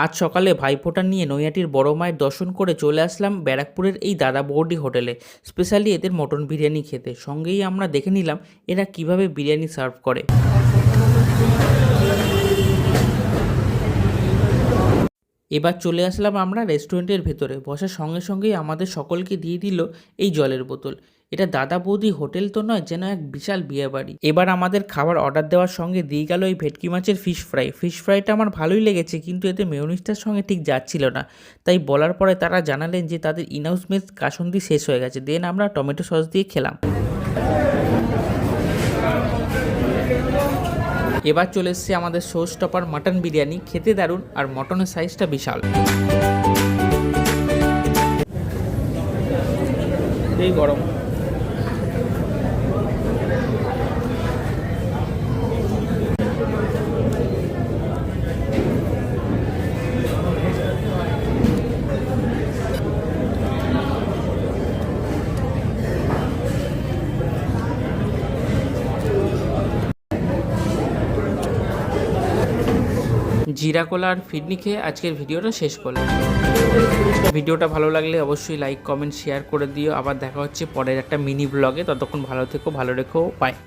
আজ সকালে ভাইফোঁটা নিয়ে নৈহাটির বড় মায়ের দর্শন করে চলে আসলাম ব্যারাকপুরের এই দাদা বৌদি হোটেলে, স্পেশালি এদের মটন বিরিয়ানি খেতে। সঙ্গেই আমরা দেখে নিলাম এরা কিভাবে বিরিয়ানি সার্ভ করে। এবার চলে আসলাম আমরা রেস্টুরেন্টের ভেতরে। বসার সঙ্গে সঙ্গেই আমাদের সকলকে দিয়ে দিল এই জলের বোতল। এটা দাদা বৌদি হোটেল তো নয়, যেন এক বিশাল বিয়েবাড়ি। এবার আমাদের খাবার অর্ডার দেওয়ার সঙ্গে দিয়ে গেল এই ভেটকি মাছের ফিশ ফ্রাই। ফিশ ফ্রাইটা আমার ভালোই লেগেছে, কিন্তু এতে মেয়োনিজটার সঙ্গে ঠিক যাচ্ছিল না। তাই বলার পরে তারা জানালেন যে তাদের ইনহাউস মেড কাসুন্দি শেষ হয়ে গেছে। দেন আমরা টমেটো সস দিয়ে খেলাম। এবার চলে এসছে আমাদের শো স্টপার মাটন বিরিয়ানি। খেতে দারুণ, আর মটনের সাইজটা বিশাল। এই গরম। জিরা কোলা আর ফিরনি খেয়ে আজকের ভিডিওটা শেষ করলাম। ভিডিওটা ভালো লাগলে অবশ্যই লাইক, কমেন্ট, শেয়ার করে দিও। আবার দেখা হচ্ছে পরের একটা মিনি ব্লগে। ততক্ষণ ভালো থেকো, ভালো রেখো, বাই।